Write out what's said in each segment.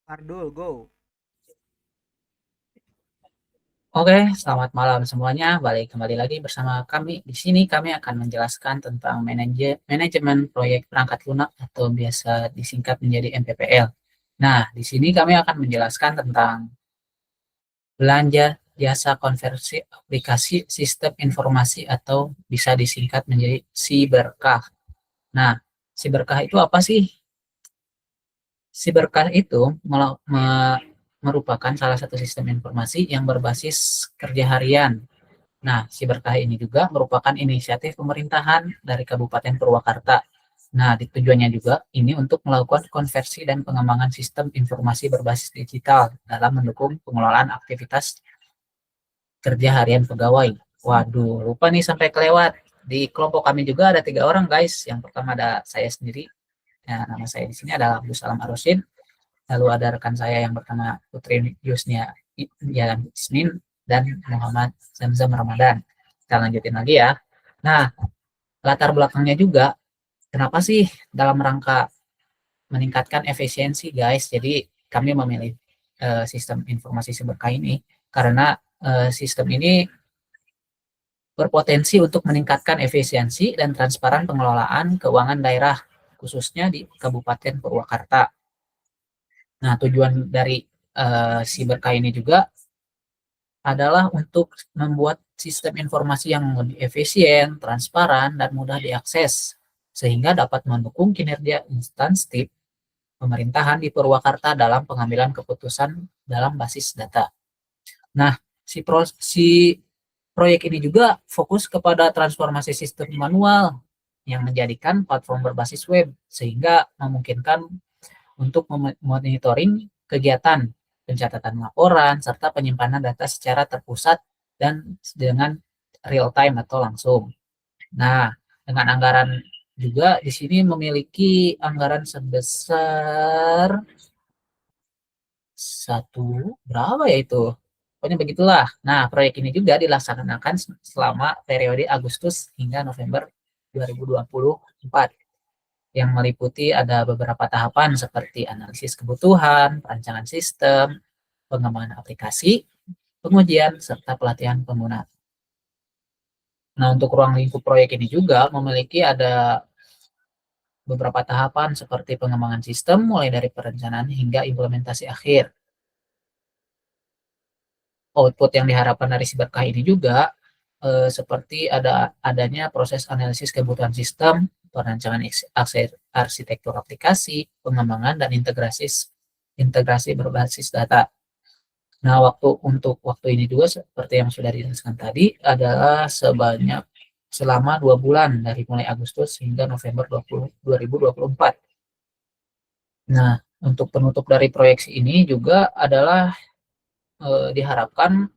Ardul, go. Oke, selamat malam semuanya. Balik kembali lagi bersama kami. Di sini kami akan menjelaskan tentang manajemen proyek perangkat lunak atau biasa disingkat menjadi MPPL. Nah, di sini kami akan menjelaskan tentang belanja jasa konversi aplikasi sistem informasi atau bisa disingkat menjadi Siberkah. Nah, Siberkah itu apa sih? Siberkah itu merupakan salah satu sistem informasi yang berbasis kerja harian. Nah, si berkah ini juga merupakan inisiatif pemerintahan dari Kabupaten Purwakarta. Nah, tujuannya juga ini untuk melakukan konversi dan pengembangan sistem informasi berbasis digital dalam mendukung pengelolaan aktivitas kerja harian pegawai. Waduh, lupa nih sampai kelewat. Di kelompok kami juga ada 3 orang, guys. Yang pertama ada saya sendiri. Nah, nama saya di sini adalah Abdul Salam Arusin. Lalu ada rekan saya yang pertama Putri Yusnia Isnin dan Muhammad Zamzam Ramadan. Kita lanjutin lagi ya. Nah, latar belakangnya juga, kenapa sih dalam rangka meningkatkan efisiensi, guys? Jadi kami memilih sistem informasi Siberkah ini karena sistem ini berpotensi untuk meningkatkan efisiensi dan transparan pengelolaan keuangan daerah, khususnya di Kabupaten Purwakarta. Nah, tujuan dari Siberkah ini juga adalah untuk membuat sistem informasi yang lebih efisien, transparan, dan mudah diakses, sehingga dapat mendukung kinerja instansi pemerintahan di Purwakarta dalam pengambilan keputusan dalam basis data. Nah, si proyek ini juga fokus kepada transformasi sistem manual yang menjadikan platform berbasis web, sehingga memungkinkan untuk memonitoring kegiatan, pencatatan laporan, serta penyimpanan data secara terpusat dan dengan real time atau langsung. Nah, dengan anggaran juga di sini memiliki anggaran sebesar satu berapa ya itu? Pokoknya begitulah. Nah, proyek ini juga dilaksanakan selama periode Agustus hingga November 2024 yang meliputi ada beberapa tahapan seperti analisis kebutuhan, perancangan sistem, pengembangan aplikasi, pengujian, serta pelatihan pengguna. Nah, untuk ruang lingkup proyek ini juga memiliki ada beberapa tahapan seperti pengembangan sistem mulai dari perencanaan hingga implementasi akhir. Output yang diharapkan dari Siberkah ini juga seperti adanya proses analisis kebutuhan sistem, perancangan arsitektur aplikasi, pengembangan dan integrasi berbasis data. Nah, waktu ini juga seperti yang sudah dijelaskan tadi adalah selama 2 bulan dari mulai Agustus hingga November 2024. Nah, untuk penutup dari proyeksi ini juga adalah diharapkan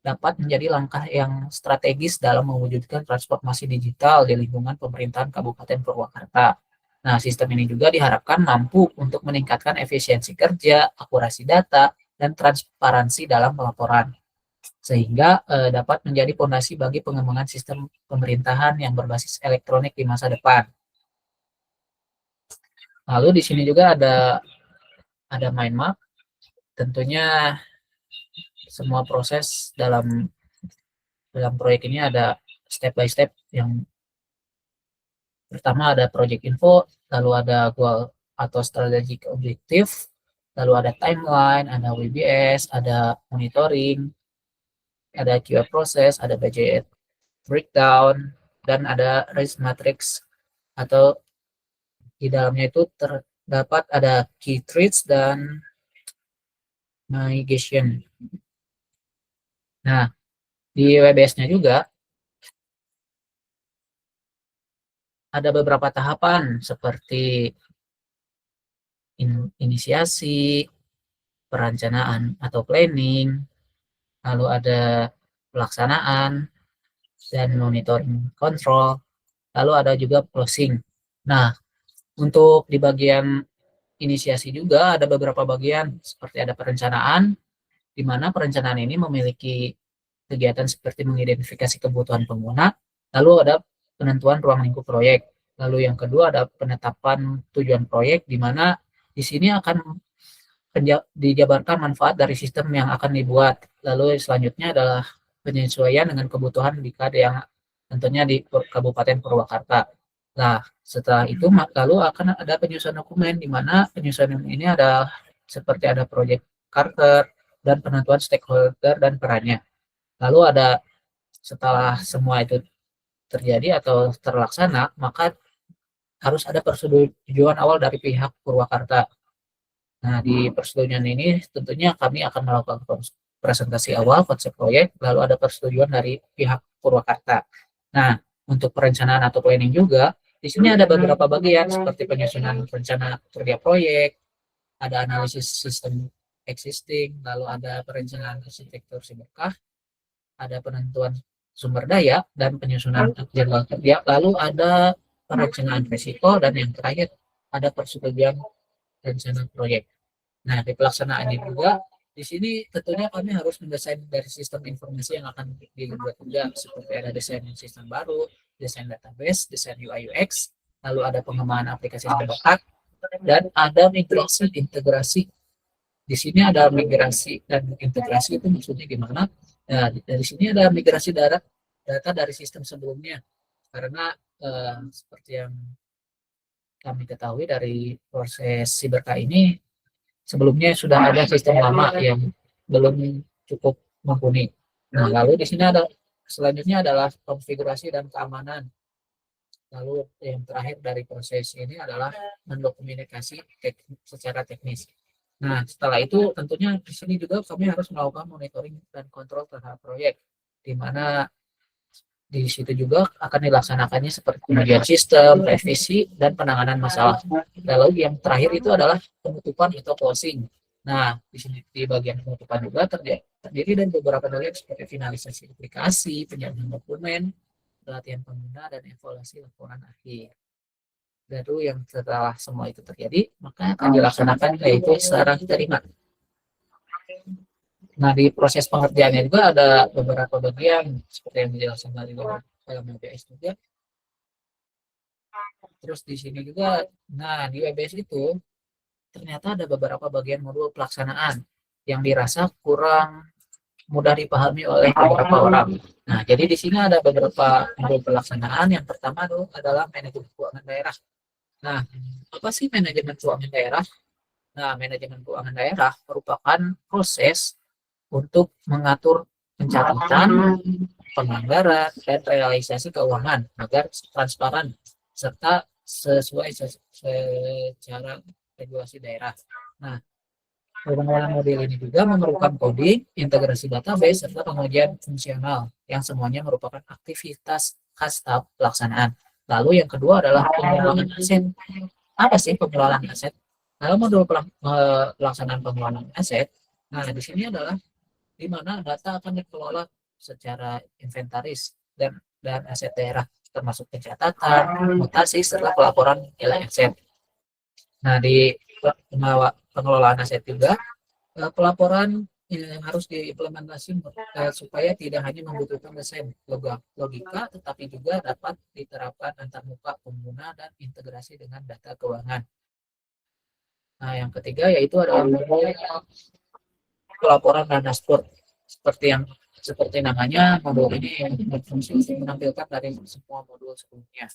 dapat menjadi langkah yang strategis dalam mewujudkan transformasi digital di lingkungan pemerintahan Kabupaten Purwakarta. Nah, sistem ini juga diharapkan mampu untuk meningkatkan efisiensi kerja, akurasi data, dan transparansi dalam pelaporan, sehingga dapat menjadi fondasi bagi pengembangan sistem pemerintahan yang berbasis elektronik di masa depan. Lalu di sini juga ada mind map, tentunya semua proses dalam proyek ini ada step by step. Yang pertama ada project info, lalu ada goal atau strategic objektif, lalu ada timeline, ada WBS, ada monitoring, ada QA proses, ada budget breakdown, dan ada risk matrix atau di dalamnya itu terdapat ada key traits dan navigation. Nah, di WBS-nya juga ada beberapa tahapan seperti inisiasi, perencanaan atau planning, lalu ada pelaksanaan dan monitoring control, lalu ada juga closing. Nah, untuk di bagian inisiasi juga ada beberapa bagian seperti ada perencanaan, di mana perencanaan ini memiliki kegiatan seperti mengidentifikasi kebutuhan pengguna, lalu ada penentuan ruang lingkup proyek. Lalu yang kedua ada penetapan tujuan proyek, di mana di sini akan dijabarkan manfaat dari sistem yang akan dibuat. Lalu selanjutnya adalah penyesuaian dengan kebutuhan di KAD yang tentunya di Kabupaten Purwakarta. Nah, setelah itu lalu akan ada penyusunan dokumen, di mana penyusunan ini ada seperti ada proyek charter dan penentuan stakeholder dan perannya. Lalu ada setelah semua itu terjadi atau terlaksana, maka harus ada persetujuan awal dari pihak Purwakarta. Nah, di persetujuan ini tentunya kami akan melakukan presentasi awal konsep proyek, lalu ada persetujuan dari pihak Purwakarta. Nah, untuk perencanaan atau planning juga, di sini ada beberapa bagian seperti penyusunan rencana kerja proyek, ada analisis sistem existing, lalu ada perencanaan arsitektur siberkah, ada penentuan sumber daya dan penyusunan jadwal kerja, lalu ada perencanaan risiko, dan yang terakhir ada persetujuan rencana proyek. Nah, di pelaksanaannya juga, di sini tentunya kami harus mendesain dari sistem informasi yang akan dibuat juga, seperti ada desain sistem baru, desain database, desain UI UX, lalu ada pengembangan aplikasi berbakat, dan ada migrasi integrasi. Di sini ada migrasi dan integrasi itu maksudnya gimana? Nah, dari sini ada migrasi data dari sistem sebelumnya, karena seperti yang kami ketahui dari proses siberkah ini, sebelumnya sudah ada sistem lama yang belum cukup mumpuni. Nah, lalu di sini ada selanjutnya adalah konfigurasi dan keamanan. Lalu yang terakhir dari proses ini adalah mendokumentasi secara teknis. Nah, setelah itu tentunya di sini juga kami harus melakukan monitoring dan kontrol terhadap proyek, di mana di situ juga akan dilaksanakannya seperti pengujian sistem, revisi, dan penanganan masalah. Lalu yang terakhir itu adalah penutupan atau closing. Nah, di sini di bagian penutupan juga terdiri dari beberapa bagian seperti finalisasi aplikasi, penjelasan dokumen, pelatihan pengguna, dan evaluasi laporan akhir. Lalu yang setelah semua itu terjadi, maka akan dilaksanakan yaitu serah terima. Nah, di proses pengerjaannya juga ada beberapa bagian seperti yang dijelaskan dari dalam WBS juga. Terus di sini juga, nah di WBS itu ternyata ada beberapa bagian modul pelaksanaan yang dirasa kurang mudah dipahami oleh beberapa orang. Nah, jadi di sini ada beberapa modul pelaksanaan. Yang pertama adalah manajemen keuangan daerah. Nah, apa sih manajemen keuangan daerah? Nah, manajemen keuangan daerah merupakan proses untuk mengatur pencatatan, penganggaran, dan realisasi keuangan agar transparan serta sesuai secara regulasi daerah. Nah, pengelolaan model ini juga memerlukan coding, integrasi database, serta pengujian fungsional yang semuanya merupakan aktivitas khas tahap pelaksanaan. Lalu yang kedua adalah pengelolaan aset. Apa sih pengelolaan aset? Dalam modul pelaksanaan pengelolaan aset, nah di sini adalah di mana data akan dikelola secara inventaris dan aset daerah, termasuk pencatatan, mutasi, serta pelaporan nilai aset. Nah, di pengelolaan aset juga, pelaporan harus diimplementasi supaya tidak hanya membutuhkan desain logika, tetapi juga dapat diterapkan antarmuka pengguna dan integrasi dengan data keuangan. Nah, yang ketiga yaitu adalah pelaporan dan dashboard. Seperti namanya, modul ini berfungsi untuk menampilkan dari semua modul sebelumnya.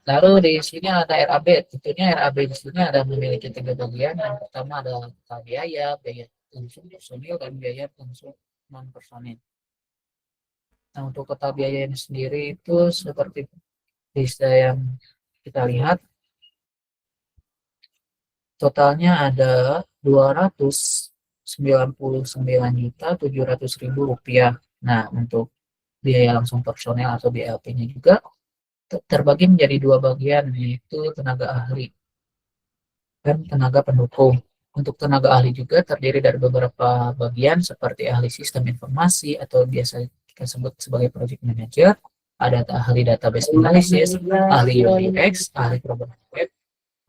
Lalu di sini ada RAB. Tentunya RAB di sini ada memiliki 3 bagian. Yang pertama ada biaya langsung personil, dan biaya langsung non personil. Nah, untuk total biayanya sendiri itu seperti bisa yang kita lihat, totalnya ada 299.700.000 rupiah. Nah, untuk biaya langsung personel atau BLP-nya juga terbagi menjadi 2 bagian, yaitu tenaga ahli dan tenaga pendukung. Untuk tenaga ahli juga terdiri dari beberapa bagian seperti ahli sistem informasi atau biasa kita sebut sebagai project manager, ada ahli database analysis, ahli UX, ahli program web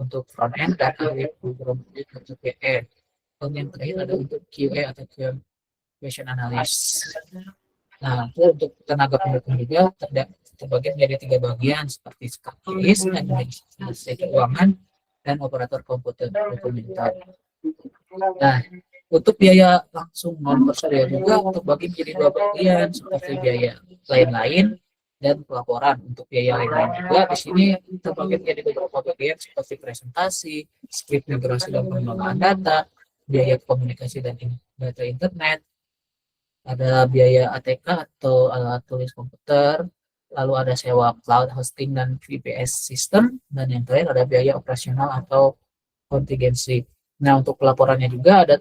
untuk front end, dan ahli program untuk back end. Dan yang terakhir ada untuk QA atau question analysis. Nah, untuk tenaga pendukung juga terbagi menjadi 3 bagian seperti psikologis, administrasi keuangan, dan operator komputer dokumenter. Nah, untuk biaya langsung non personil juga terbagi menjadi dua bagian seperti biaya lain-lain dan pelaporan. Untuk biaya lain-lain juga di sini terbagi menjadi beberapa bagian seperti presentasi, skrip migrasi dan pengembangan data, biaya komunikasi dan data internet, ada biaya ATK atau alat tulis komputer, lalu ada sewa cloud hosting dan VPS system, dan yang terakhir ada biaya operasional atau kontingensi. Nah, untuk pelaporannya juga ada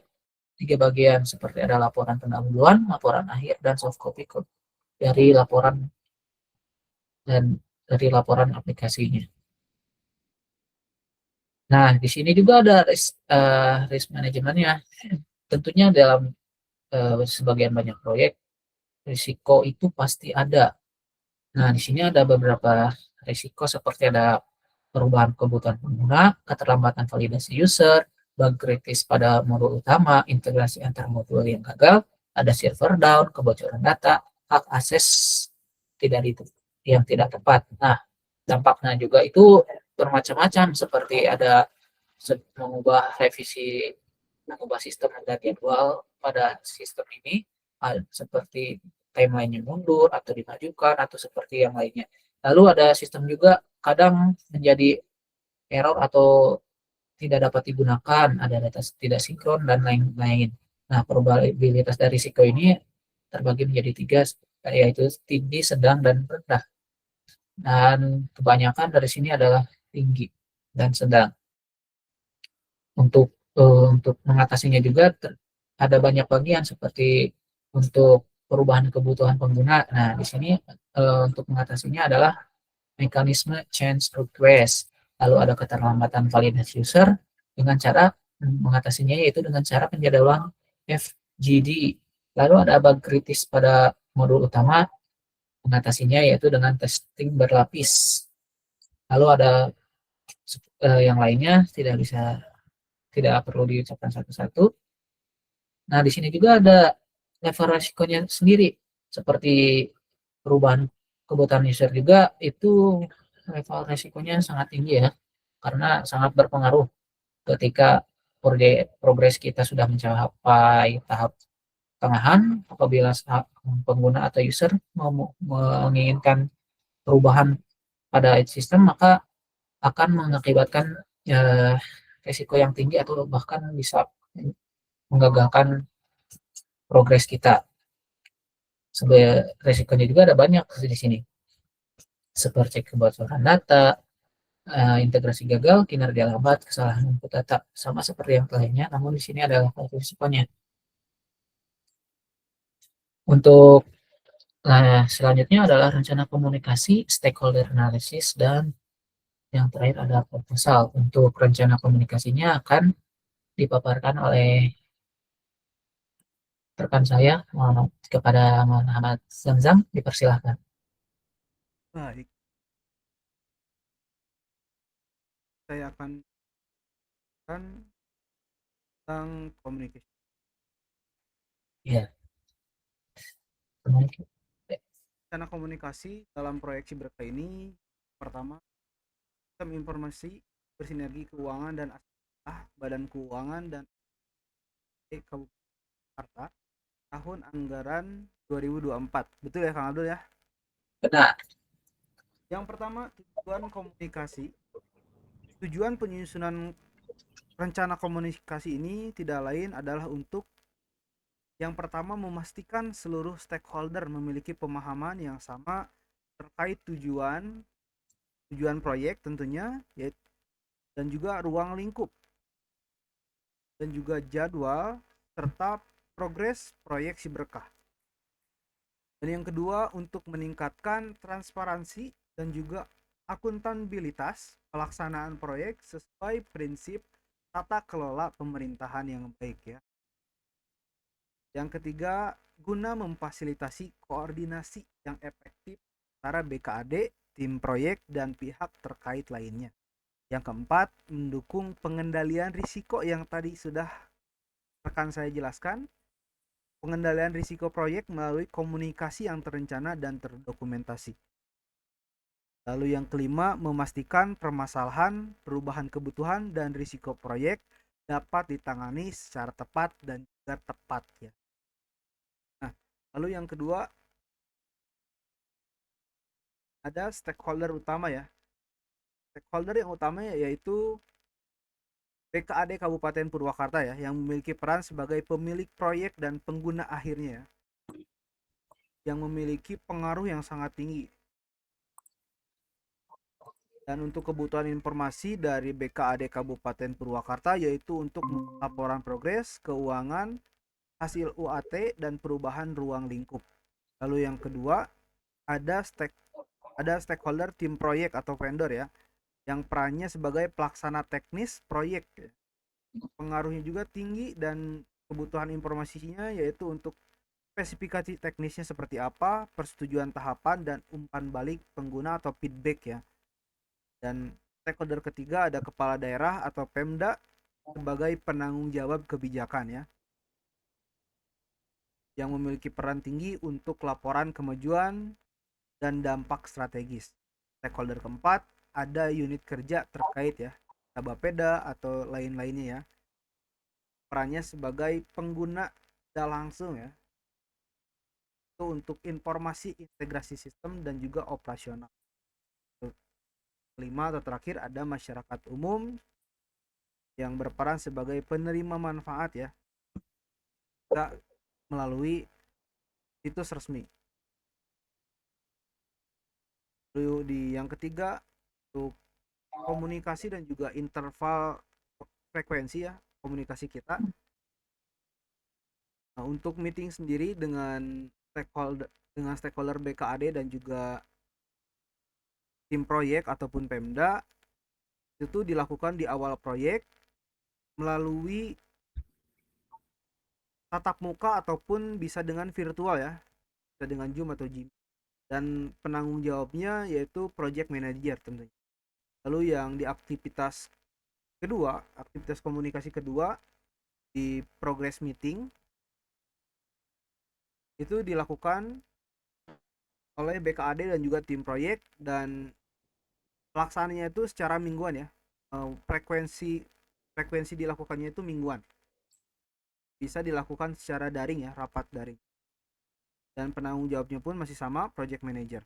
tiga bagian seperti ada laporan pendahuluan, laporan akhir, dan soft copy dari laporan dan dari laporan aplikasinya. Nah, di sini juga ada risk manajemennya. Tentunya dalam sebagian banyak proyek risiko itu pasti ada. Nah, di sini ada beberapa risiko seperti ada perubahan kebutuhan pengguna, keterlambatan validasi user, bug kritis pada modul utama, integrasi antar modul yang gagal, ada server down, kebocoran data, hak akses yang tidak tepat. Nah, dampaknya juga itu bermacam-macam seperti ada mengubah sistem dan jadwal pada sistem ini, seperti timeline-nya mundur atau dimajukan atau seperti yang lainnya. Lalu ada sistem juga kadang menjadi error atau tidak dapat digunakan, ada data tidak sinkron dan lain-lain. Nah, probabilitas dari risiko ini terbagi menjadi tiga, yaitu tinggi, sedang, dan rendah. Dan kebanyakan dari sini adalah tinggi dan sedang. Untuk mengatasinya juga ada banyak bagian seperti untuk perubahan kebutuhan pengguna. Nah, di sini untuk mengatasinya adalah mekanisme change request. Lalu ada keterlambatan validasi user dengan cara mengatasinya yaitu dengan cara penjadwalan FGD. Lalu ada bug kritis pada modul utama, mengatasinya yaitu dengan testing berlapis. Lalu ada yang lainnya tidak perlu diucapkan satu-satu. Nah, di sini juga ada level resikonya sendiri, seperti perubahan kebutuhan user juga itu level resikonya sangat tinggi ya, karena sangat berpengaruh ketika progres kita sudah mencapai tahap tengahan. Apabila pengguna atau user menginginkan perubahan pada sistem, maka akan mengakibatkan resiko yang tinggi atau bahkan bisa menggagalkan progres kita. Resikonya juga ada banyak di sini, seperti kebocoran data, integrasi gagal, kinerja lambat, kesalahan input data, sama seperti yang lainnya. Namun di sini adalah risikonya. Untuk selanjutnya adalah rencana komunikasi, stakeholder analysis, dan yang terakhir ada proposal. Untuk rencana komunikasinya akan dipaparkan oleh rekan saya kepada Muhammad Zamzam, dipersilahkan. Baik, saya akan tentang komunikasi. Ya, Rencana komunikasi dalam proyeksi berkah ini, pertama, sistem informasi bersinergi keuangan dan Badan Keuangan dan Kabupaten Jakarta tahun anggaran 2024. Betul ya Kang Abdul ya? benar. Yang pertama, tujuan komunikasi. Tujuan penyusunan rencana komunikasi ini tidak lain adalah untuk yang pertama, memastikan seluruh stakeholder memiliki pemahaman yang sama terkait tujuan proyek tentunya, dan juga ruang lingkup dan juga jadwal serta progres proyek si berkah. Dan yang kedua, untuk meningkatkan transparansi dan juga akuntabilitas pelaksanaan proyek sesuai prinsip tata kelola pemerintahan yang baik ya. Yang ketiga, guna memfasilitasi koordinasi yang efektif antara BKAD, tim proyek, dan pihak terkait lainnya. Yang keempat, mendukung pengendalian risiko yang tadi sudah rekan saya jelaskan. Pengendalian risiko proyek melalui komunikasi yang terencana dan terdokumentasi. Lalu yang kelima, memastikan permasalahan, perubahan kebutuhan, dan risiko proyek dapat ditangani secara tepat dan juga tepat ya. Nah, lalu yang kedua, ada stakeholder utama ya. Stakeholder yang utama yaitu BKAD Kabupaten Purwakarta ya, yang memiliki peran sebagai pemilik proyek dan pengguna akhirnya ya, yang memiliki pengaruh yang sangat tinggi. Dan untuk kebutuhan informasi dari BKAD Kabupaten Purwakarta yaitu untuk laporan progres, keuangan, hasil UAT, dan perubahan ruang lingkup. Lalu yang kedua, ada stakeholder tim proyek atau vendor ya, yang perannya sebagai pelaksana teknis proyek. Pengaruhnya juga tinggi dan kebutuhan informasinya yaitu untuk spesifikasi teknisnya seperti apa, persetujuan tahapan, dan umpan balik pengguna atau feedback ya. Dan stakeholder ketiga ada kepala daerah atau Pemda sebagai penanggung jawab kebijakan ya, yang memiliki peran tinggi untuk laporan kemajuan dan dampak strategis. Stakeholder keempat ada unit kerja terkait ya, Bapeda atau lain-lainnya ya. Perannya sebagai pengguna tidak langsung ya, itu untuk informasi integrasi sistem dan juga operasional. Kelima atau terakhir ada masyarakat umum yang berperan sebagai penerima manfaat ya, juga melalui situs resmi. Lalu di yang ketiga untuk komunikasi dan juga interval frekuensi ya komunikasi kita. Nah, untuk meeting sendiri dengan stakeholder BKAD dan juga tim proyek ataupun Pemda itu dilakukan di awal proyek melalui tatap muka ataupun bisa dengan virtual ya, bisa dengan Zoom atau Jim. Dan penanggung jawabnya yaitu project manager tentunya. Lalu yang di aktivitas komunikasi kedua di progress meeting itu dilakukan oleh BKAD dan juga tim proyek dan pelaksananya itu secara mingguan ya. Frekuensi frekuensi dilakukannya itu mingguan. Bisa dilakukan secara daring ya, rapat daring. Dan penanggung jawabnya pun masih sama, project manager.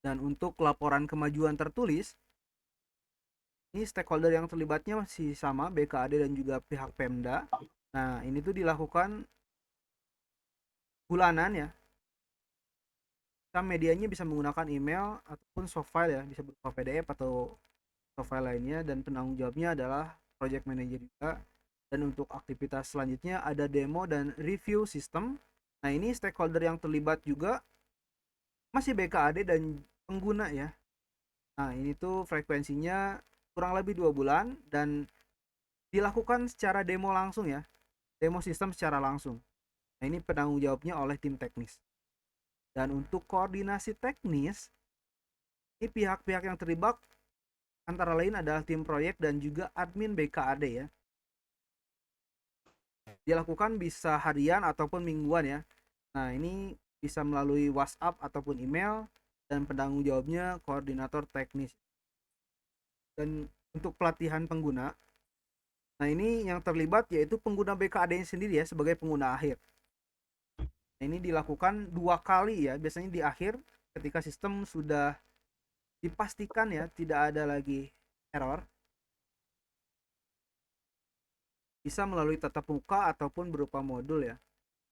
Dan untuk laporan kemajuan tertulis, ini stakeholder yang terlibatnya masih sama, BKAD dan juga pihak Pemda. Nah, ini tuh dilakukan bulanan ya. Kita medianya bisa menggunakan email ataupun soft file ya, bisa berupa PDF atau soft file lainnya, dan penanggung jawabnya adalah project manager juga. Dan untuk aktivitas selanjutnya ada demo dan review sistem. Nah, ini stakeholder yang terlibat juga masih BKAD dan pengguna ya. Nah, ini tuh frekuensinya kurang lebih 2 bulan dan dilakukan secara demo langsung ya. Demo sistem secara langsung. Nah, ini penanggung jawabnya oleh tim teknis. Dan untuk koordinasi teknis, ini pihak-pihak yang terlibat antara lain adalah tim proyek dan juga admin BKAD ya. Dilakukan bisa harian ataupun mingguan ya. Nah, ini bisa melalui WhatsApp ataupun email dan penanggung jawabnya koordinator teknis. Dan untuk pelatihan pengguna, nah ini yang terlibat yaitu pengguna BKAD sendiri ya sebagai pengguna akhir. Nah, ini dilakukan 2 kali ya, biasanya di akhir ketika sistem sudah dipastikan ya tidak ada lagi error, bisa melalui tatap muka ataupun berupa modul ya.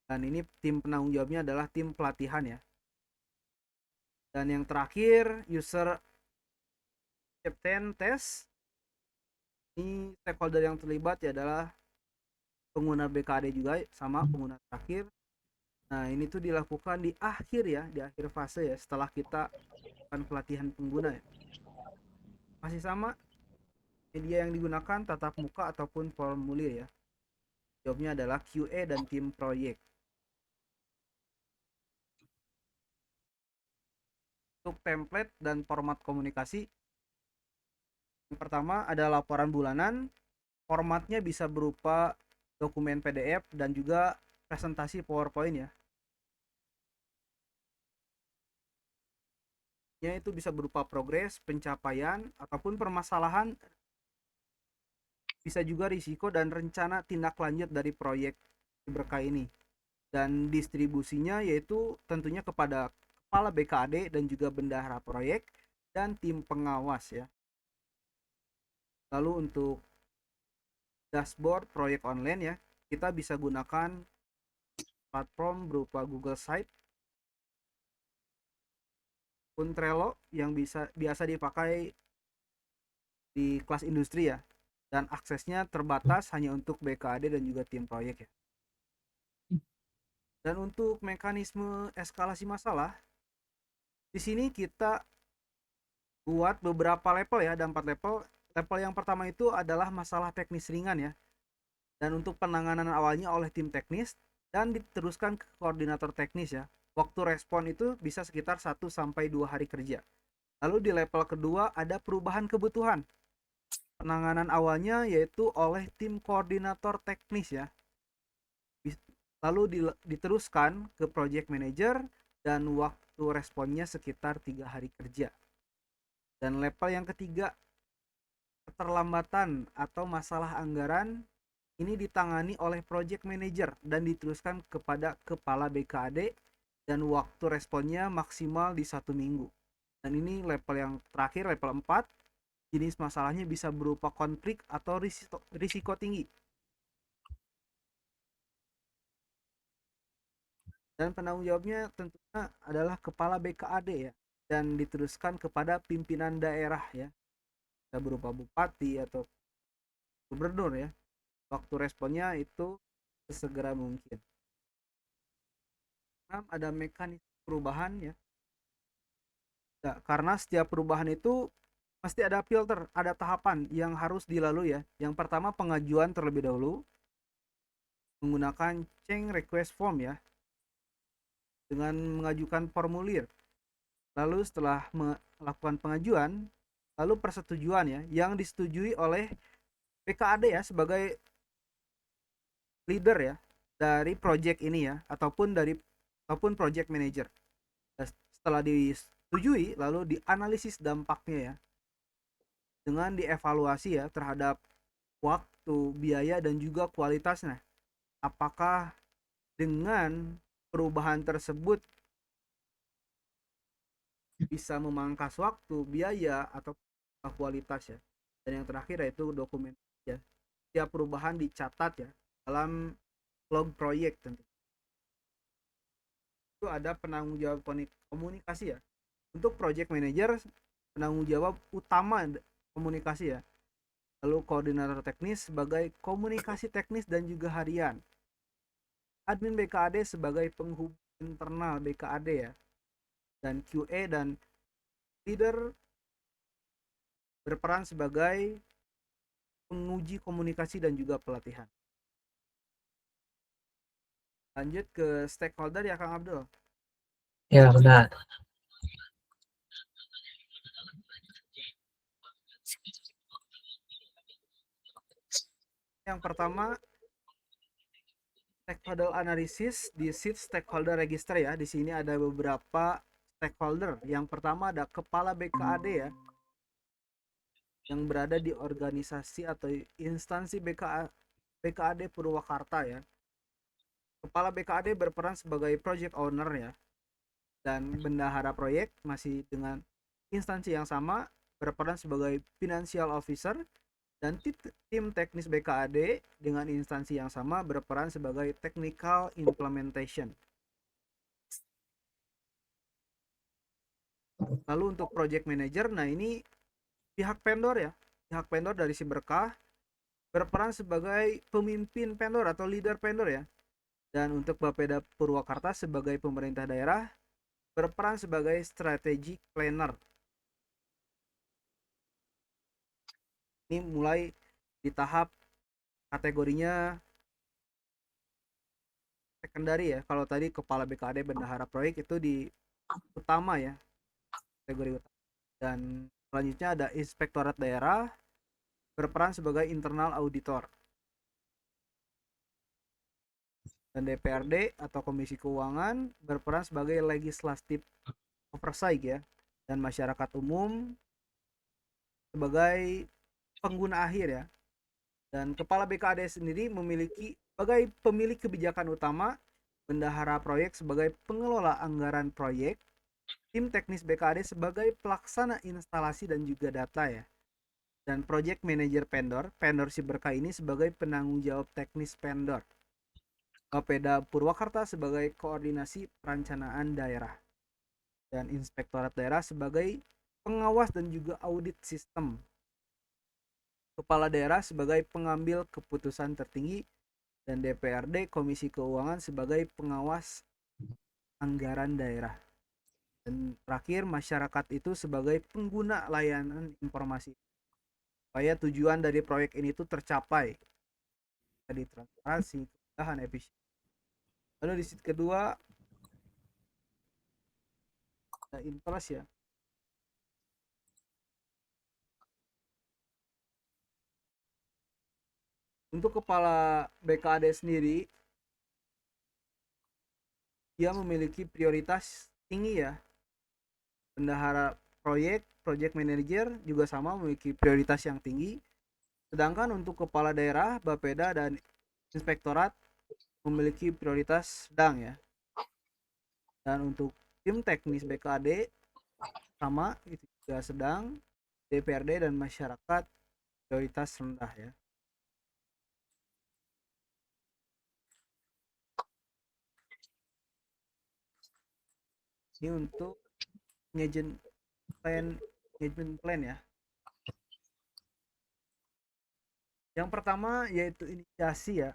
Dan ini tim penanggung jawabnya adalah tim pelatihan ya. Dan yang terakhir user acceptance test. Ini stakeholder yang terlibat ya adalah pengguna BKAD juga sama pengguna terakhir. Nah, ini tuh dilakukan di akhir ya, di akhir fase ya setelah kita lakukan pelatihan pengguna ya. Masih sama media yang digunakan tatap muka ataupun formulir ya. Jawabnya adalah QA dan tim proyek. Untuk template dan format komunikasi, yang pertama ada laporan bulanan, formatnya bisa berupa dokumen PDF dan juga presentasi PowerPoint ya. itu bisa berupa progres, pencapaian, ataupun permasalahan, bisa juga risiko dan rencana tindak lanjut dari proyek berkah ini. Dan distribusinya yaitu tentunya kepada kepala BKAD dan juga bendahara proyek dan tim pengawas ya. Lalu untuk dashboard proyek online ya, kita bisa gunakan platform berupa Google Site pun Trello yang biasa dipakai di kelas industri ya, dan aksesnya terbatas hanya untuk BKAD dan juga tim proyek ya. Dan untuk mekanisme eskalasi masalah, di sini kita buat beberapa level ya, ada 4 level. Level yang pertama itu adalah masalah teknis ringan ya. Dan untuk penanganan awalnya oleh tim teknis dan diteruskan ke koordinator teknis ya. Waktu respon itu bisa sekitar 1 sampai 2 hari kerja. Lalu di level kedua ada perubahan kebutuhan. Penanganan awalnya yaitu oleh tim koordinator teknis ya. Lalu diteruskan ke project manager dan waktu responnya sekitar 3 hari kerja. Dan level yang ketiga, keterlambatan atau masalah anggaran, ini ditangani oleh project manager dan diteruskan kepada kepala BKAD dan waktu responnya maksimal di 1 minggu. Dan ini level yang terakhir, level 4, jenis masalahnya bisa berupa konflik atau risiko tinggi. Dan penanggung jawabnya tentunya adalah kepala BKAD ya, dan diteruskan kepada pimpinan daerah ya, bisa berupa bupati atau gubernur ya. Waktu responnya itu sesegera mungkin. Ada mekanisme perubahan ya. Nah, karena setiap perubahan itu pasti ada filter, ada tahapan yang harus dilalui ya. Yang pertama pengajuan terlebih dahulu menggunakan change request form ya, dengan mengajukan formulir. Lalu setelah melakukan pengajuan, lalu persetujuan ya, yang disetujui oleh PKAD ya sebagai leader ya dari project ini ya, ataupun project manager. Setelah disetujui, lalu dianalisis dampaknya ya, dengan dievaluasi ya terhadap waktu, biaya, dan juga kualitasnya. Apakah dengan perubahan tersebut bisa memangkas waktu, biaya, atau kualitas ya. Dan yang terakhir yaitu dokumen ya. Setiap perubahan dicatat ya dalam log proyek tentu. Itu ada penanggung jawab komunikasi ya. Untuk project manager, penanggung jawab utama komunikasi ya. Lalu koordinator teknis sebagai komunikasi teknis dan juga harian. Admin BKAD sebagai penghubung internal BKAD ya. Dan QA dan leader berperan sebagai penguji komunikasi dan juga pelatihan. Lanjut ke stakeholder ya Kang Abdul. Ya, benar. Yang pertama, stakeholder analysis di sheet stakeholder register ya. Di sini ada beberapa stakeholder. Yang pertama ada kepala BKAD ya, yang berada di organisasi atau instansi BKAD Purwakarta ya. Kepala BKAD berperan sebagai project owner ya, dan bendahara proyek masih dengan instansi yang sama berperan sebagai financial officer, dan tim teknis BKAD dengan instansi yang sama berperan sebagai technical implementation. Lalu untuk project manager, nah ini pihak vendor ya, pihak vendor dari si berkah berperan sebagai pemimpin vendor atau leader vendor ya. Dan untuk Bapeda Purwakarta sebagai pemerintah daerah berperan sebagai strategic planner. Ini mulai di tahap kategorinya secondary ya. Kalau tadi kepala BKAD bendahara proyek itu di utama ya, kategori utama. Dan selanjutnya ada inspektorat daerah berperan sebagai internal auditor. Dan DPRD atau Komisi Keuangan berperan sebagai legislative oversight ya. dan masyarakat umum sebagai pengguna akhir ya. Dan kepala BKAD sendiri memiliki sebagai pemilik kebijakan utama, bendahara proyek sebagai pengelola anggaran proyek, tim teknis BKAD sebagai pelaksana instalasi dan juga data ya. Dan project manager vendor, vendor si berkah ini sebagai penanggung jawab teknis vendor. Bapeda Purwakarta sebagai koordinasi perencanaan daerah. Dan inspektorat daerah sebagai pengawas dan juga audit sistem. Kepala daerah sebagai pengambil keputusan tertinggi dan DPRD Komisi Keuangan sebagai pengawas anggaran daerah. Dan terakhir masyarakat itu sebagai pengguna layanan informasi supaya tujuan dari proyek ini tuh tercapai, tadi transparansi, kemudahan, efisien. Lalu di sisi kedua ada interest ya. Untuk kepala BKAD sendiri, dia memiliki prioritas tinggi ya. Bendahara proyek, project manager juga sama memiliki prioritas yang tinggi. Sedangkan untuk kepala daerah, Bapeda dan inspektorat memiliki prioritas sedang ya. Dan untuk tim teknis BKAD sama itu juga sedang, DPRD dan masyarakat prioritas rendah ya. Ini untuk engagement plan ya. Yang pertama yaitu inisiasi ya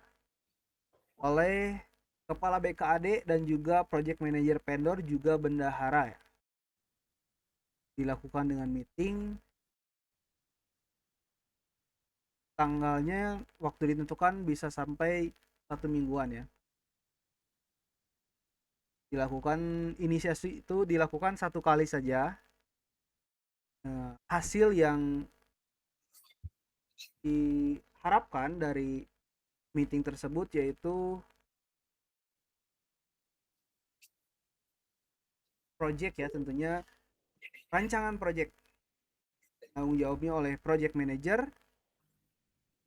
oleh kepala BKAD dan juga project manager vendor juga bendahara ya. Dilakukan dengan meeting, tanggalnya waktu ditentukan bisa sampai 1 mingguan ya. Dilakukan inisiasi itu dilakukan 1 kali saja. Hasil yang diharapkan dari meeting tersebut yaitu project ya, tentunya rancangan project tanggung jawabnya oleh project manager,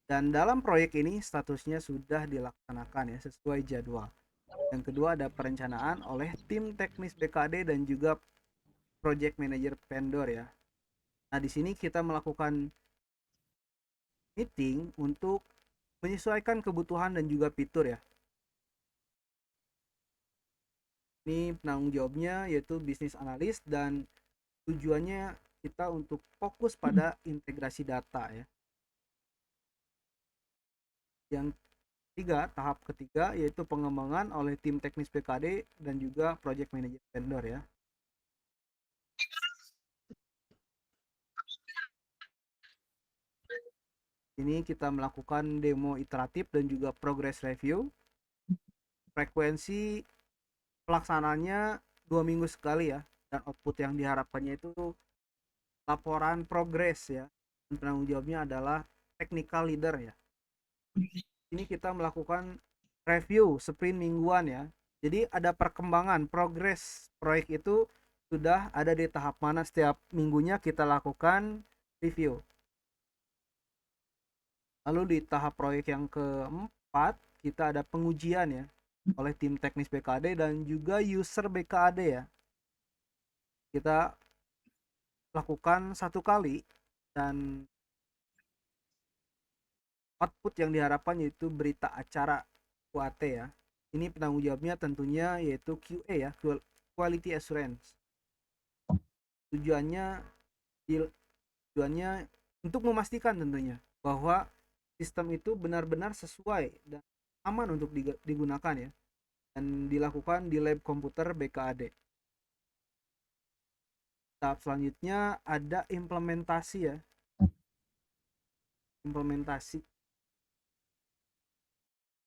dan dalam proyek ini statusnya sudah dilaksanakan ya sesuai jadwal. Yang kedua ada perencanaan oleh tim teknis BKD dan juga project manager vendor ya. Nah, di sini kita melakukan meeting untuk menyesuaikan kebutuhan dan juga fitur ya. Ini penanggung jawabnya yaitu bisnis analis dan tujuannya kita untuk fokus pada integrasi data ya. Yang ketiga, tahap ketiga yaitu pengembangan oleh tim teknis BKD dan juga project manager vendor ya. Ini kita melakukan demo iteratif dan juga progress review. Frekuensi pelaksananya 2 minggu sekali ya, dan output yang diharapkannya itu laporan progress ya. Dan penanggung jawabnya adalah technical leader ya. Ini kita melakukan review sprint mingguan ya. Jadi ada perkembangan progress proyek itu sudah ada di tahap mana, setiap minggunya kita lakukan review. Lalu di tahap proyek yang keempat kita ada pengujian ya oleh tim teknis BKD dan juga user BKD ya. Kita lakukan 1 kali dan output yang diharapkan yaitu berita acara QAT ya. Ini penanggung jawabnya tentunya yaitu QA ya, Quality Assurance. Tujuannya tujuannya untuk memastikan tentunya bahwa sistem itu benar-benar sesuai dan aman untuk digunakan ya, dan dilakukan di lab komputer BKAD. Tahap selanjutnya ada implementasi ya, implementasi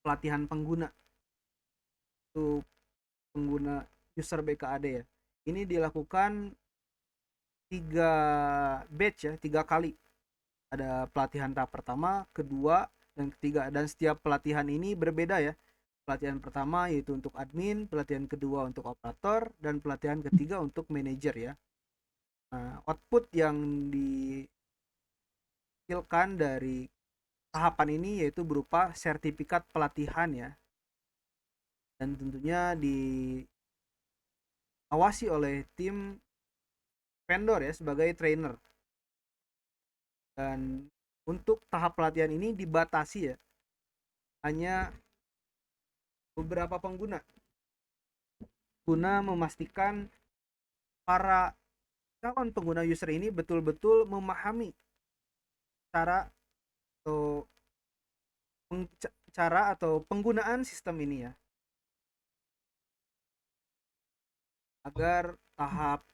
pelatihan pengguna untuk pengguna user BKAD ya. Ini dilakukan 3 batch ya, 3 kali. Ada pelatihan tahap pertama, kedua, dan ketiga, dan setiap pelatihan ini berbeda ya. Pelatihan pertama yaitu untuk admin, pelatihan kedua untuk operator, dan pelatihan ketiga untuk manajer ya. Nah, output yang dihasilkan dari tahapan ini yaitu berupa sertifikat pelatihan ya, dan tentunya diawasi oleh tim vendor ya sebagai trainer. Dan untuk tahap pelatihan ini dibatasi ya, hanya beberapa pengguna guna memastikan para calon pengguna user ini betul-betul memahami cara atau cara atau penggunaan sistem ini ya, agar tahap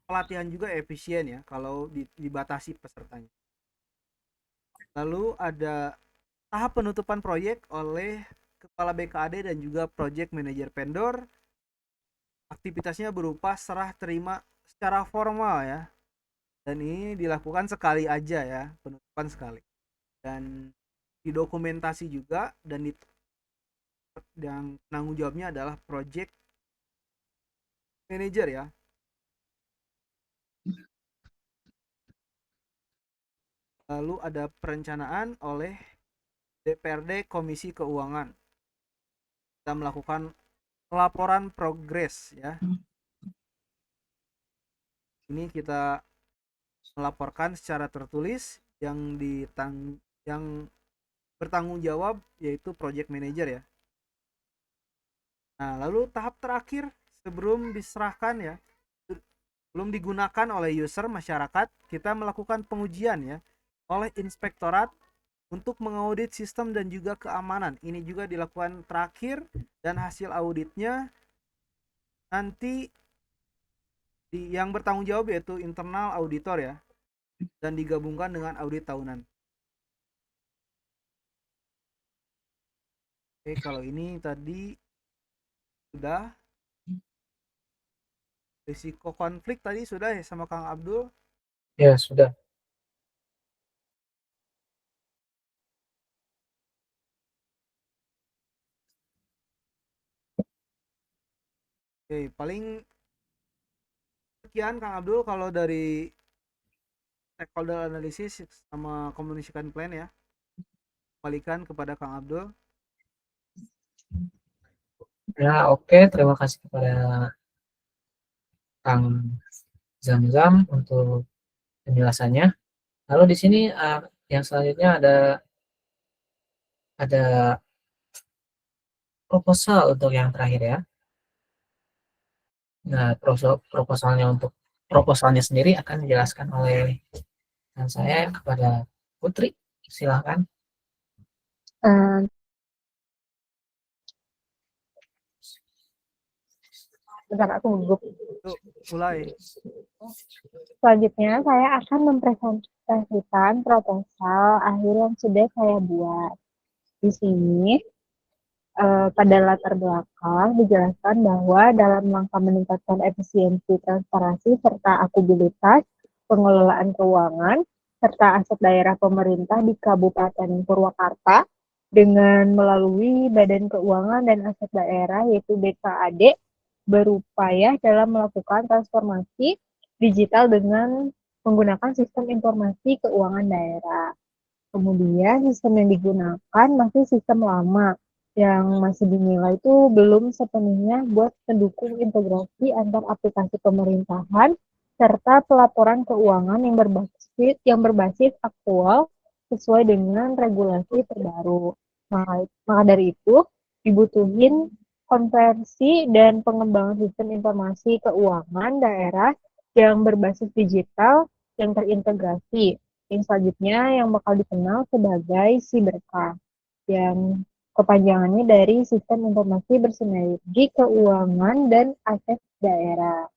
pelatihan juga efisien ya kalau dibatasi pesertanya. Lalu ada tahap penutupan proyek oleh kepala BKAD dan juga project manager vendor. Aktivitasnya berupa serah terima secara formal ya, dan ini dilakukan sekali aja ya, penutupan sekali, dan didokumentasi juga, dan penanggung jawabnya adalah project manager ya. Lalu ada perencanaan oleh DPRD Komisi Keuangan. Kita melakukan laporan progres ya. Ini kita melaporkan secara tertulis, yang bertanggung jawab yaitu project manager ya. Nah, lalu tahap terakhir sebelum diserahkan ya, belum digunakan oleh user masyarakat, kita melakukan pengujian ya oleh inspektorat untuk mengaudit sistem dan juga keamanan. Ini juga dilakukan terakhir, dan hasil auditnya nanti yang bertanggung jawab yaitu internal auditor ya, dan digabungkan dengan audit tahunan. Oke, kalau ini tadi sudah. Risiko konflik tadi sudah ya sama Kang Abdul. Ya, sudah. Oke, paling sekian Kang Abdul kalau dari stakeholder analisis sama communication plan ya. Kembalikan kepada Kang Abdul. Ya, oke. Terima kasih kepada Kang Zamzam untuk penjelasannya. Lalu di sini yang selanjutnya ada proposal untuk yang terakhir ya. Nah, proposalnya sendiri akan dijelaskan oleh saya kepada Putri. Silakan. Eh, Bentar, aku gugup. Yuk, mulai. Selanjutnya, saya akan mempresentasikan proposal akhir yang sudah saya buat. Di sini, pada latar belakang dijelaskan bahwa dalam rangka meningkatkan efisiensi, transparansi, serta akuntabilitas pengelolaan keuangan, serta aset daerah pemerintah di Kabupaten Purwakarta, dengan melalui Badan Keuangan dan Aset Daerah yaitu BKAD, berupaya dalam melakukan transformasi digital dengan menggunakan sistem informasi keuangan daerah. Kemudian sistem yang digunakan masih sistem lama yang masih dinilai itu belum sepenuhnya buat mendukung integrasi antar aplikasi pemerintahan serta pelaporan keuangan yang berbasis aktual sesuai dengan regulasi terbaru. Maka dari itu dibutuhin konversi dan pengembangan sistem informasi keuangan daerah yang berbasis digital yang terintegrasi. Yang selanjutnya yang bakal dikenal sebagai Siberka, yang kepanjangannya dari Sistem Informasi Bersinergi Keuangan dan Aset Daerah.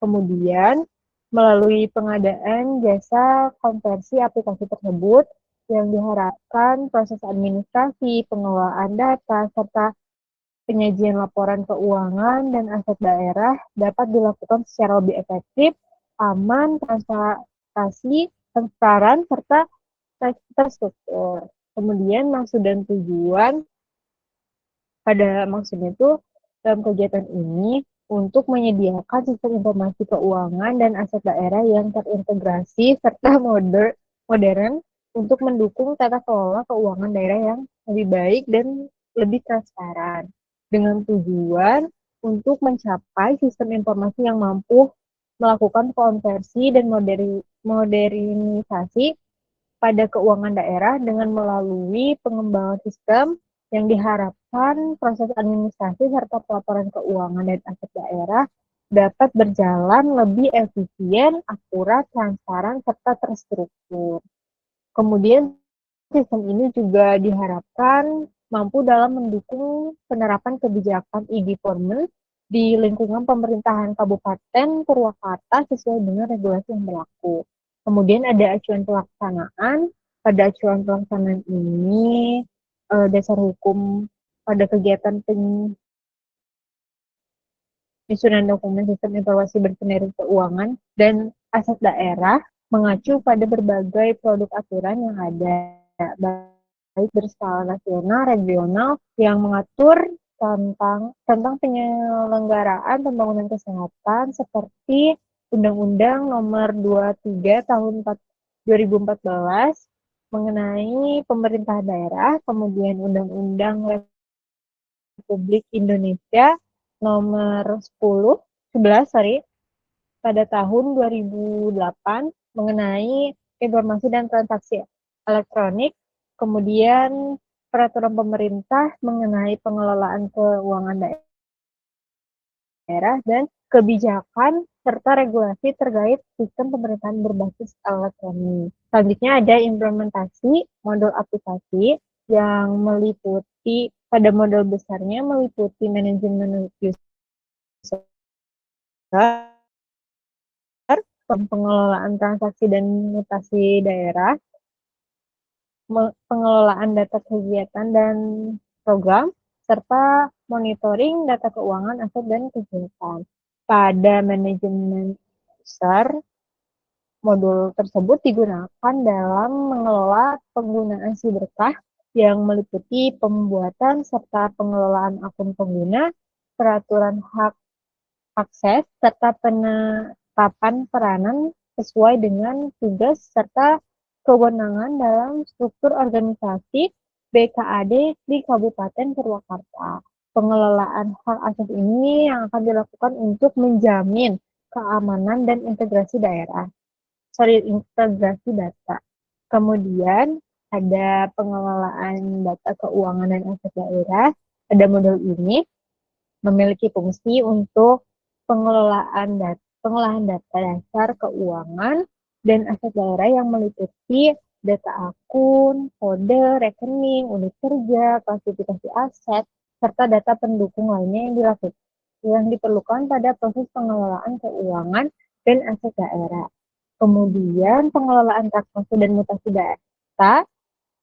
Kemudian, melalui pengadaan jasa konversi aplikasi tersebut, yang diharapkan proses administrasi, pengelolaan data, serta penyajian laporan keuangan dan aset daerah dapat dilakukan secara lebih efektif, aman, transparan, serta terstruktur. Kemudian maksud dan tujuan pada maksudnya itu dalam kegiatan ini untuk menyediakan sistem informasi keuangan dan aset daerah yang terintegrasi serta modern untuk mendukung tata kelola keuangan daerah yang lebih baik dan lebih transparan dengan tujuan untuk mencapai sistem informasi yang mampu melakukan konversi dan modernisasi pada keuangan daerah dengan melalui pengembangan sistem yang diharapkan proses administrasi serta pelaporan keuangan dan aset daerah dapat berjalan lebih efisien, akurat, transparan, serta terstruktur. Kemudian sistem ini juga diharapkan mampu dalam mendukung penerapan kebijakan e-government di lingkungan pemerintahan Kabupaten Purwakarta sesuai dengan regulasi yang berlaku. Kemudian ada acuan pelaksanaan. Pada acuan pelaksanaan ini, dasar hukum pada kegiatan penyusunan dokumen sistem informasi bersendiri keuangan dan aset daerah mengacu pada berbagai produk aturan yang ada, baik berskala nasional, regional, yang mengatur tentang penyelenggaraan pembangunan kesehatan seperti Undang-Undang Nomor 23 Tahun 2014 mengenai pemerintahan daerah, kemudian Undang-Undang Republik Indonesia Nomor 11 pada tahun 2008 mengenai informasi dan transaksi elektronik, kemudian peraturan pemerintah mengenai pengelolaan keuangan daerah dan kebijakan serta regulasi terkait sistem pemerintahan berbasis elektronik. Selanjutnya ada implementasi modul aplikasi yang meliputi pada model besarnya meliputi manajemen user, pengelolaan transaksi dan mutasi daerah, pengelolaan data kegiatan dan program, serta monitoring data keuangan aset dan kegiatan. Pada manajemen user, modul tersebut digunakan dalam mengelola penggunaan si berkah yang meliputi pembuatan serta pengelolaan akun pengguna, peraturan hak akses, serta penetapan peranan sesuai dengan tugas serta kewenangan dalam struktur organisasi BKAD di Kabupaten Purwakarta. Pengelolaan hak akses ini yang akan dilakukan untuk menjamin keamanan dan integrasi data. Kemudian ada pengelolaan data keuangan dan aset daerah. Pada modul ini memiliki fungsi untuk pengolahan data dasar keuangan dan aset daerah yang meliputi data akun, kode, rekening, unit kerja, klasifikasi aset, serta data pendukung lainnya yang diperlukan pada proses pengelolaan keuangan dan aset daerah. Kemudian pengelolaan transaksi dan mutasi data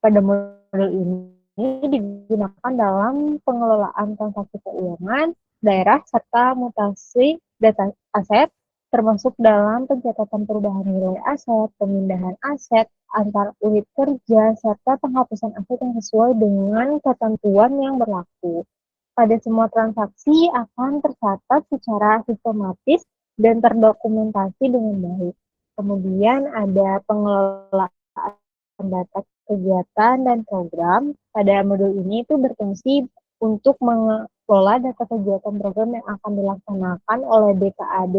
pada modul ini digunakan dalam pengelolaan transaksi keuangan daerah serta mutasi data aset, termasuk dalam pencatatan perubahan nilai aset, pemindahan aset antar unit kerja, serta penghapusan aset yang sesuai dengan ketentuan yang berlaku. Pada semua transaksi akan tercatat secara sistematis dan terdokumentasi dengan baik. Kemudian ada pengelolaan data kegiatan dan program. Pada modul ini itu berfungsi untuk mengelola data kegiatan program yang akan dilaksanakan oleh BKAD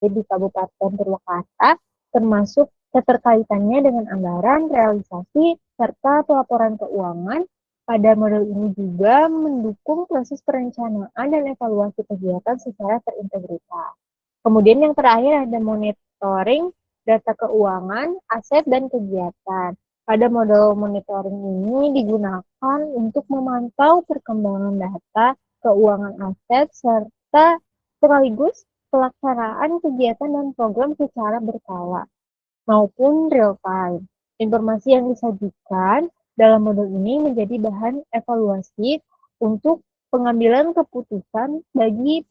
di Kabupaten Purwakarta, termasuk keterkaitannya dengan anggaran, realisasi, serta pelaporan keuangan. Pada modul ini juga mendukung proses perencanaan dan evaluasi kegiatan secara terintegritas. Kemudian yang terakhir ada monitoring data keuangan, aset, dan kegiatan. Pada model monitoring ini digunakan untuk memantau perkembangan data, keuangan aset, serta sekaligus pelaksanaan kegiatan dan program secara berkala maupun real time. Informasi yang disajikan dalam modul ini menjadi bahan evaluasi untuk pengambilan keputusan bagi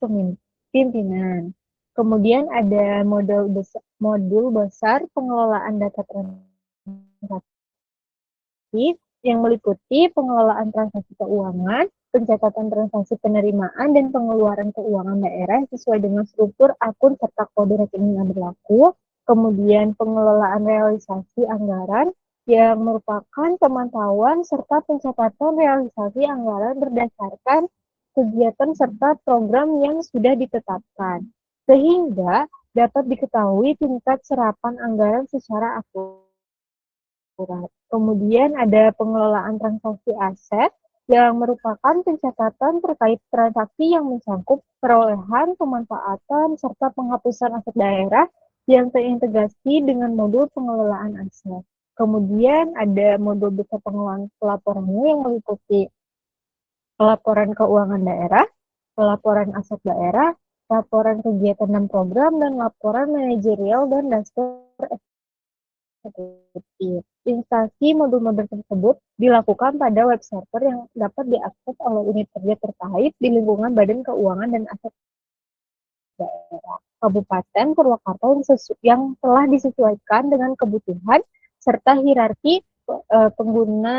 pimpinan. Kemudian ada modul besar pengelolaan data transaksi yang meliputi pengelolaan transaksi keuangan, pencatatan transaksi penerimaan dan pengeluaran keuangan daerah sesuai dengan struktur akun serta kode rekening yang berlaku, kemudian pengelolaan realisasi anggaran yang merupakan pemantauan serta pencatatan realisasi anggaran berdasarkan kegiatan serta program yang sudah ditetapkan, sehingga dapat diketahui tingkat serapan anggaran secara akurat. Kemudian ada pengelolaan transaksi aset yang merupakan pencatatan terkait transaksi yang mencakup perolehan, pemanfaatan, serta penghapusan aset daerah yang terintegrasi dengan modul pengelolaan aset. Kemudian ada modul besar pengelolaan pelaporannya yang meliputi pelaporan keuangan daerah, pelaporan aset daerah, laporan kegiatan dan program, dan laporan manajerial dan dashboard eksekutif. Instasi modul-modul tersebut dilakukan pada web server yang dapat diakses oleh unit kerja terkait di lingkungan Badan Keuangan dan Aset Daerah Kabupaten Purwakarta yang telah disesuaikan dengan kebutuhan serta hierarki pengguna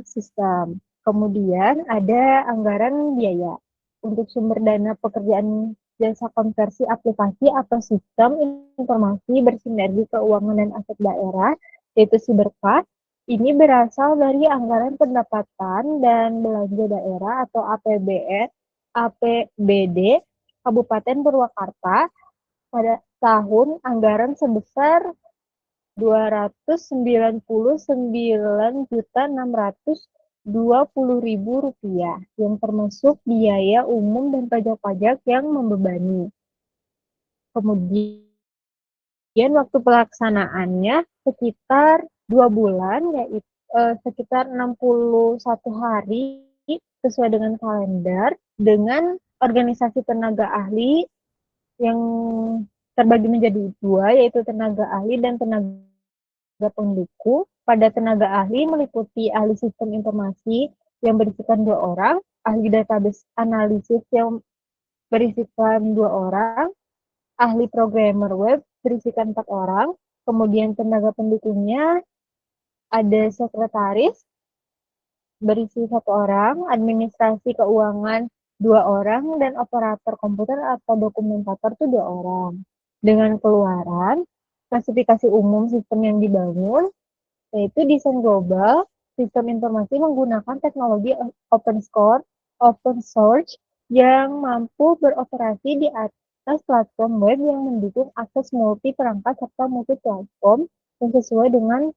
sistem. Kemudian ada anggaran biaya untuk sumber dana pekerjaan jasa konversi aplikasi atau sistem informasi bersinergi keuangan dan aset daerah, yaitu Siberkas. Ini berasal dari anggaran pendapatan dan belanja daerah atau APBD Kabupaten Purwakarta pada tahun anggaran sebesar Rp299.620.000 yang termasuk biaya umum dan pajak-pajak yang membebani. Kemudian waktu pelaksanaannya sekitar 2 bulan, yaitu sekitar 61 hari sesuai dengan kalender, dengan organisasi tenaga ahli yang terbagi menjadi 2, yaitu tenaga ahli dan tenaga pendukung. Pada tenaga ahli meliputi ahli sistem informasi yang berisikan 2 orang, ahli database analisis yang berisikan 2 orang, ahli programmer web berisikan 4 orang, kemudian tenaga pendukungnya ada sekretaris berisi 1 orang, administrasi keuangan 2 orang, dan operator komputer atau dokumentator itu 2 orang. Dengan keluaran, klasifikasi umum sistem yang dibangun, yaitu desain global, sistem informasi menggunakan teknologi open source yang mampu beroperasi di atas platform web yang mendukung akses multi perangkat serta multi platform yang sesuai dengan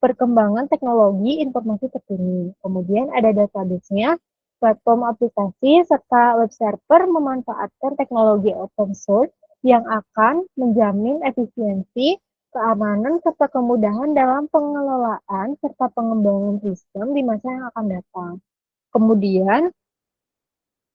perkembangan teknologi informasi terkini. Kemudian ada database-nya, platform aplikasi, serta web server memanfaatkan teknologi open source yang akan menjamin efisiensi, keamanan, serta kemudahan dalam pengelolaan serta pengembangan sistem di masa yang akan datang. Kemudian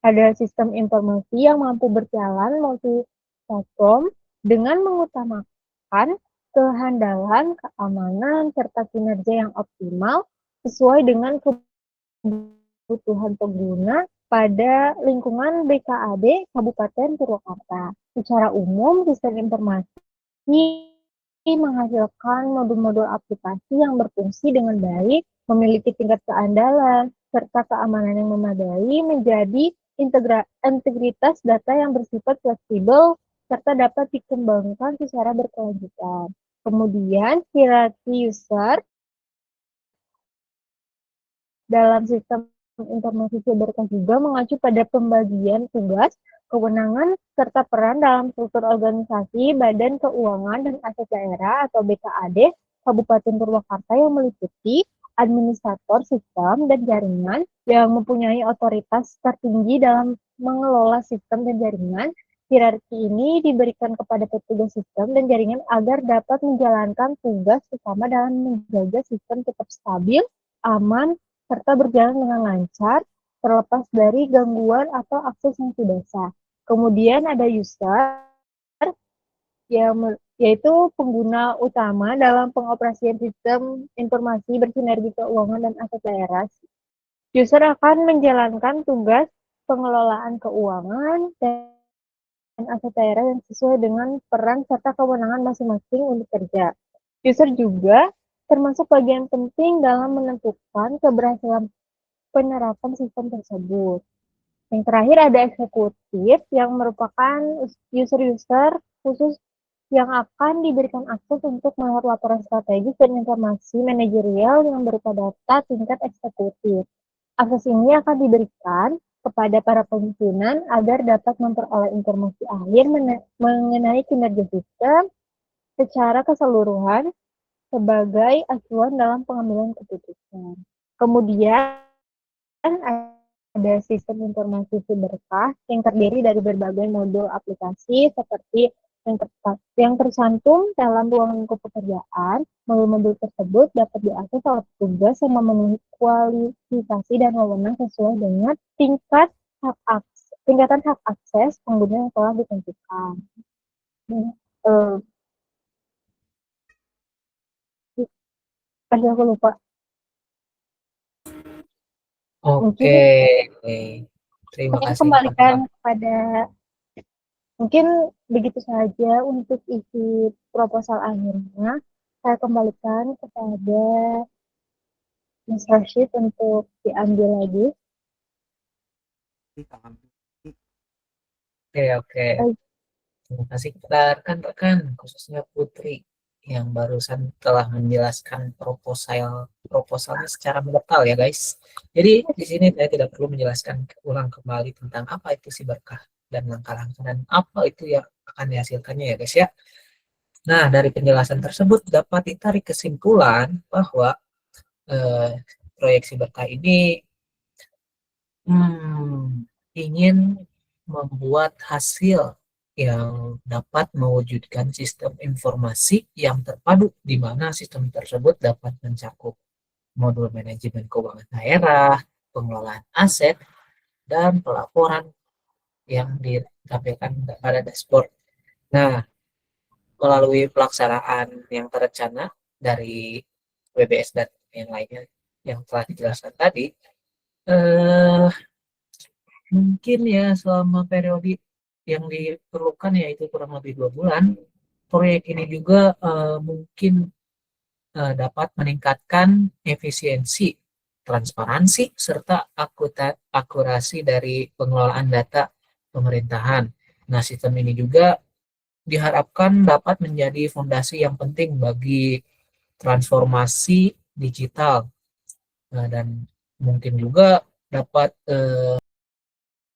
ada sistem informasi yang mampu berjalan multi-platform dengan mengutamakan kehandalan, keamanan, serta kinerja yang optimal sesuai dengan kebutuhan pengguna pada lingkungan BKAD Kabupaten Purwakarta. Secara umum, sistem informasi menghasilkan modul-modul aplikasi yang berfungsi dengan baik, memiliki tingkat keandalan, serta keamanan yang memadai, menjadi integritas data yang bersifat fleksibel, serta dapat dikembangkan secara berkelanjutan. Kemudian, hierarki user dalam sistem informasi Siberkas juga mengacu pada pembagian tugas, kewenangan, serta peran dalam struktur organisasi Badan Keuangan dan Aset Daerah atau BKAD Kabupaten Purwakarta yang meliputi administrator sistem dan jaringan yang mempunyai otoritas tertinggi dalam mengelola sistem dan jaringan. Hierarki ini diberikan kepada petugas sistem dan jaringan agar dapat menjalankan tugas utama dalam menjaga sistem tetap stabil, aman, serta berjalan dengan lancar, terlepas dari gangguan atau akses yang tidak sah. Kemudian ada user, yaitu pengguna utama dalam pengoperasian sistem informasi bersinergi keuangan dan aset daerah. User akan menjalankan tugas pengelolaan keuangan dan aset daerah yang sesuai dengan peran serta kewenangan masing-masing unit kerja. User juga termasuk bagian penting dalam menentukan keberhasilan penerapan sistem tersebut. Yang terakhir ada eksekutif yang merupakan user-user khusus yang akan diberikan akses untuk melihat laporan strategis dan informasi manajerial yang berupa data tingkat eksekutif. Akses ini akan diberikan kepada para penyusunan agar dapat memperoleh informasi akhir mengenai kinerja sistem secara keseluruhan sebagai acuan dalam pengambilan keputusan. Kemudian ada sistem informasi berkah yang terdiri dari berbagai modul aplikasi seperti yang tercantum dalam ruang lingkup pekerjaan. Modul-modul tersebut dapat diakses oleh petugas yang memenuhi kualifikasi dan wewenang sesuai dengan tingkatan hak akses pengguna yang telah ditentukan. Aku lupa. Oke, terima kasih. Kembalikan kepada mungkin begitu saja untuk isi proposal akhirnya. Saya kembalikan kepada Mas Rashid untuk diambil lagi. Oke. Terima kasih kepada rekan-rekan, khususnya Putri yang barusan telah menjelaskan proposalnya secara mendetail ya guys. Jadi di sini saya tidak perlu menjelaskan ulang kembali tentang apa itu siberkah dan langkah-langkah dan apa itu yang akan dihasilkannya ya guys ya. Nah, dari penjelasan tersebut dapat ditarik kesimpulan bahwa proyek siberkah ini ingin membuat hasil yang dapat mewujudkan sistem informasi yang terpadu di mana sistem tersebut dapat mencakup modul manajemen keuangan daerah, pengelolaan aset, dan pelaporan yang ditampilkan pada dashboard. Nah, melalui pelaksanaan yang terencana dari WBS dan yang lainnya yang telah dijelaskan tadi, mungkin ya selama periode yang diperlukan yaitu kurang lebih 2 bulan, proyek ini juga mungkin dapat meningkatkan efisiensi, transparansi, serta akurasi dari pengelolaan data pemerintahan. Nah, sistem ini juga diharapkan dapat menjadi fondasi yang penting bagi transformasi digital dan mungkin juga dapat